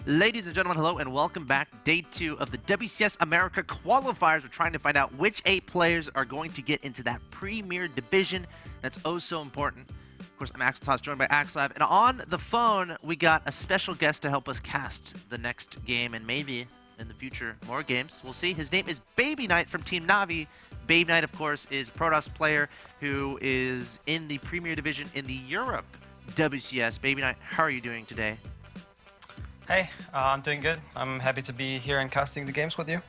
Ladies and gentlemen, hello and welcome back. Day 2 of the WCS America qualifiers. We're trying to find out which 8 players are going to get into that premier division. That's oh so important. Of course, I'm Axel Toss, joined by Axlab. And on the phone, we got a special guest to help us cast the next game and maybe in the future more games. We'll see. His name is Baby Knight from Team Navi. Baby Knight, of course, is a Protoss player who is in the premier division in the Europe WCS. Baby Knight, how are you doing today? Hey, I'm doing good. I'm happy to be here and casting the games with you.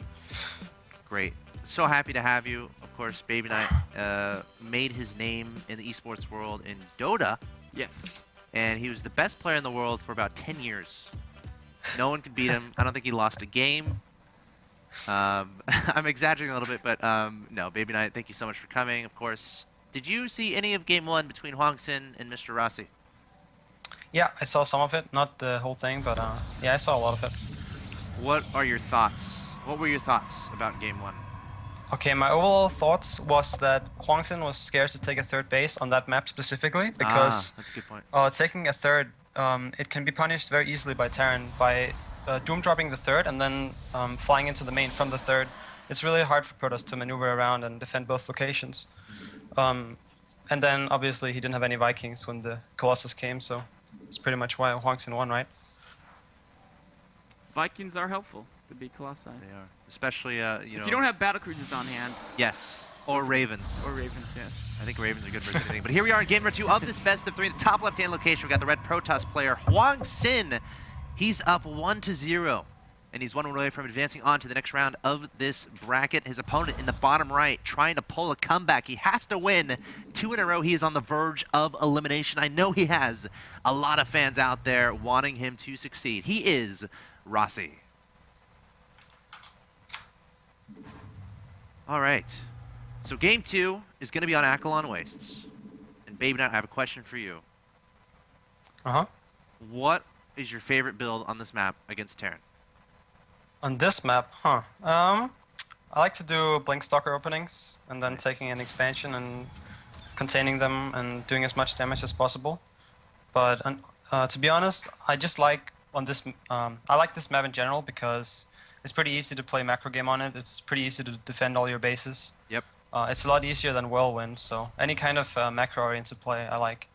Great. So happy to have you. Of course, Baby Knight made his name in the esports world in Dota. Yes. And he was the best player in the world for about 10 years. No one could beat him. I don't think he lost a game. I'm exaggerating a little bit, but no, Baby Knight, thank you so much for coming, of course. Did you see any of Game 1 between HwangSin and Mr. Rossi? Yeah, I saw some of it. Not the whole thing, but yeah, I saw a lot of it. What are your thoughts? What were your thoughts about Game 1? Okay, my overall thoughts was that HwangSin was scared to take a third base on that map specifically, because that's a good point. taking a third, it can be punished very easily by Terran by doom dropping the third and then flying into the main from the third. It's really hard for Protoss to maneuver around and defend both locations. And then obviously he didn't have any Vikings when the Colossus came, so it's pretty much why HwangSin won, right? Vikings are helpful to beat Colossi. They are. Especially, you know... If you don't have battle cruisers on hand. Yes. Or Ravens. Or Ravens, yes. I think Ravens are good for anything. But here we are in game number 2 of this best of 3. In the top left-hand location, we got the red Protoss player, HwangSin. He's up 1-0. And he's 1 away from advancing on to the next round of this bracket. His opponent in the bottom right trying to pull a comeback. He has to win 2 in a row. He is on the verge of elimination. I know he has a lot of fans out there wanting him to succeed. He is Rossi. All right. So game 2 is going to be on Akalon Wastes. And Baby Knight, I have a question for you. Uh-huh. What is your favorite build on this map against Terran? On this map, I like to do Blink Stalker openings and then taking an expansion and containing them and doing as much damage as possible. But to be honest, I just like on this. I like this map in general because it's pretty easy to play macro game on it. It's pretty easy to defend all your bases. Yep. It's a lot easier than Whirlwind, so any kind of macro-oriented play I like.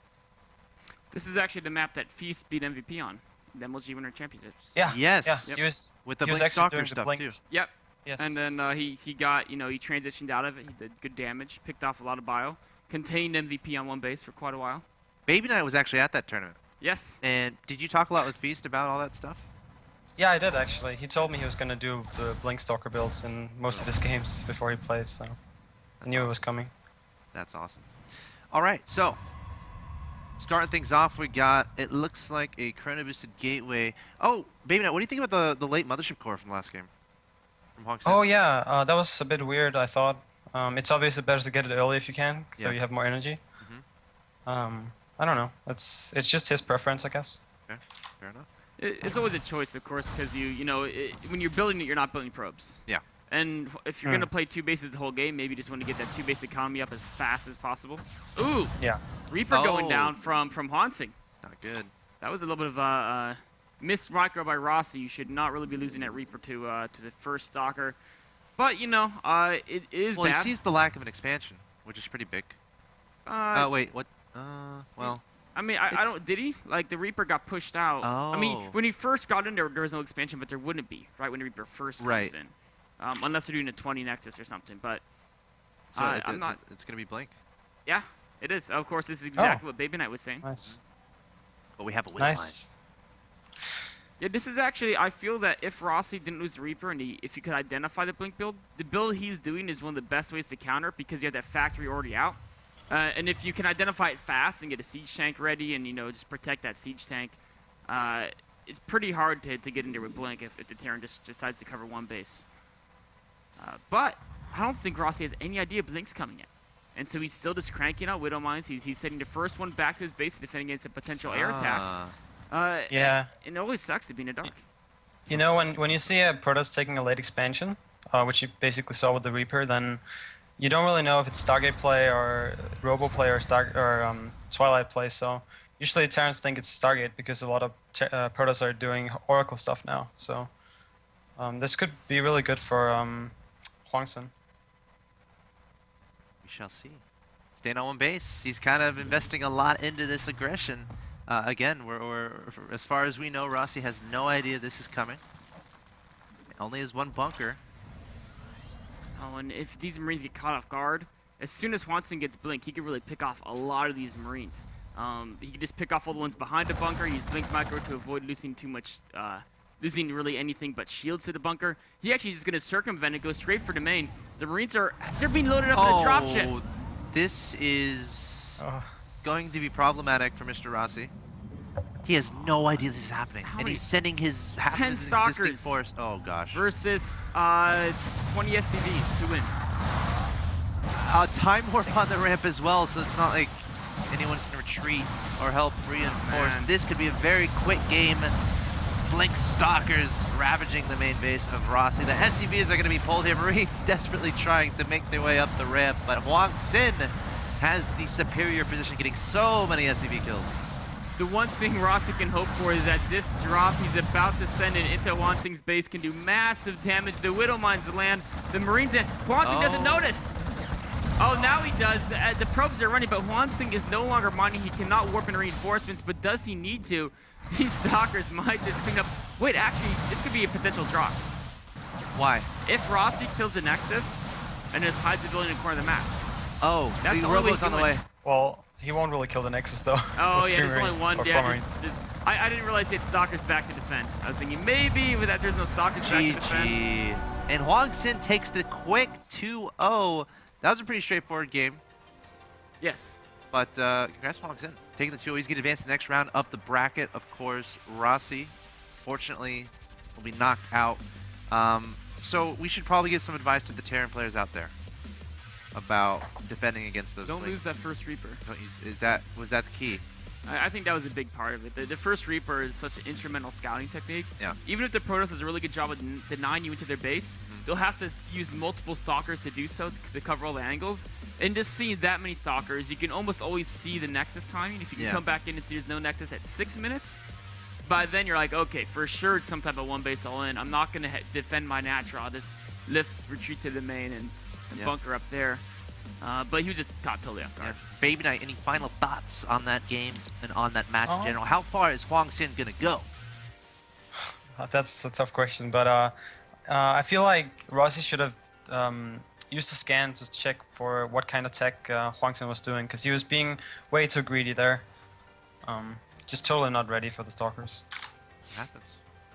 This is actually the map that Feast beat MVP on. The MLG Winter Championships. Yeah. Yes. Yeah. Yep. He was With the he was Blink actually Stalker doing the stuff blink. too. Yep. Yes. And then he got, he transitioned out of it. He did good damage, picked off a lot of bio, contained MVP on one base for quite a while. Baby Knight was actually at that tournament. Yes. And did you talk a lot with Feast about all that stuff? Yeah, I did actually. He told me he was gonna do the Blink Stalker builds in most of his games before he played, so I knew it was coming. That's awesome. All right, so starting things off, we got, it looks like a chrono boosted gateway. Oh, Baby Knight, what do you think about the late Mothership core from last game? From HwangSin? Oh yeah, that was a bit weird, I thought. It's obviously better to get it early if you can, so you have more energy. I don't know. It's just his preference, I guess. Okay, fair enough. It's always a choice, of course, because when you're building it, you're not building probes. Yeah. And if you're going to play 2 bases the whole game, maybe you just want to get that 2 base economy up as fast as possible. Ooh! Yeah. Reaper going down from HwangSin. It's not good. That was a little bit of a missed micro by Rossi. You should not really be losing that Reaper to the first Stalker. But, it is Well, bad. he sees the lack of an expansion, which is pretty big. Wait, what? Well... I mean, I don't... Did he? Like, the Reaper got pushed out. Oh. I mean, when he first got in there was no expansion, but there wouldn't be, right, when the Reaper first comes in. Unless they're doing a 20 Nexus or something, but... So I'm not... It's going to be Blink. Yeah, it is. Of course, this is exactly what Baby Knight was saying. Nice. But we have a win Nice. Yeah, this is actually... I feel that if Rossi didn't lose the Reaper and if you could identify the Blink build, the build he's doing is one of the best ways to counter because you have that factory already out. And if you can identify it fast and get a siege tank ready and, just protect that siege tank, it's pretty hard to get in there with Blink if the Terran just decides to cover one base. But I don't think Rossi has any idea Blink's coming in. And so he's still just cranking out Widow Mines. He's sending the first one back to his base to defend against a potential air attack. Yeah. And it always sucks to be in the dark. You know, when you see a Protoss taking a late expansion, which you basically saw with the Reaper, then you don't really know if it's Stargate play or Robo play or Twilight play. So usually Terrans think it's Stargate because a lot of Protoss are doing Oracle stuff now. So this could be really good for HwangSin. We shall see. Staying on one base. He's kind of investing a lot into this aggression. Again, as far as we know, Rossi has no idea this is coming. Only has one bunker. Oh, and if these Marines get caught off guard, as soon as HwangSin gets Blink, he can really pick off a lot of these Marines. He can just pick off all the ones behind the bunker, use Blink Micro to avoid losing too much, losing really anything but shields to the bunker. He actually is going to circumvent and go straight for the main. The Marines they're being loaded up in a dropship. This is going to be problematic for Mr. Rossi. He has no idea this is happening, and he's sending his half of his existing force. Oh gosh. Versus 20 SCVs. Who wins? Time warp on the ramp as well, so it's not like anyone can retreat or help reinforce. This could be a very quick game. Blink Stalkers ravaging the main base of Rossi. The SCVs are going to be pulled here. Marines desperately trying to make their way up the ramp, but HwangSin has the superior position, getting so many SCV kills. The one thing Rossi can hope for is that this drop he's about to send it into HwangSin's base can do massive damage. The Widow mines land. The Marines in. HwangSin doesn't notice. Oh, now he does. The probes are running, but HwangSin is no longer mining. He cannot warp in reinforcements, but does he need to? These Stalkers might just clean up. Wait, actually, this could be a potential drop. Why? If Rossi kills the Nexus and just hides the building in the corner of the map. Oh, that's the the only way Robo's on the way. Well, he won't really kill the Nexus though. Oh yeah, there's only Marines, one. or Yeah, 4 Marines. I didn't realize he had Stalkers back to defend. I was thinking maybe with that there's no Stalkers back to defend. GG. And HwangSin takes the quick 2-0. That was a pretty straightforward game. Yes. But congrats HwangSin. Taking the 2-0. He's going to advance the next round up the bracket. Of course, Rossi, fortunately, will be knocked out. So we should probably give some advice to the Terran players out there about defending against those. Don't lose that first Reaper. Was that the key? I think that was a big part of it. The first Reaper is such an instrumental scouting technique. Yeah. Even if the Protoss does a really good job of denying you into their base, they'll have to use multiple Stalkers to do so to cover all the angles. And just seeing that many Stalkers, you can almost always see the Nexus timing. If you can come back in and see there's no Nexus at 6 minutes, by then you're like, okay, for sure it's some type of one base all in. I'm not going to defend my natural. I'll just lift, retreat to the main, and bunker up there. But he was just caught totally off guard. Baby Knight, any final thoughts on that game and on that match in general? How far is HwangSin going to go? That's a tough question, but I feel like Rossi should have used the scan to check for what kind of tech HwangSin was doing, because he was being way too greedy there. Just totally not ready for the Stalkers. It happens.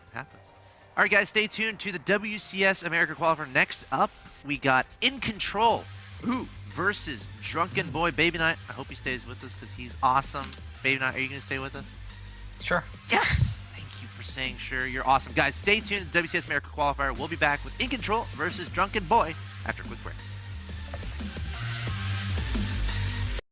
It happens. All right, guys, stay tuned to the WCS America Qualifier. Next up, we got In Control versus Drunken Boy. Baby Knight, I hope he stays with us because he's awesome. Baby Knight, are you going to stay with us? Sure. Yes! Thank you for saying sure. You're awesome. Guys, stay tuned to the WCS America Qualifier. We'll be back with In Control versus Drunken Boy after a quick break.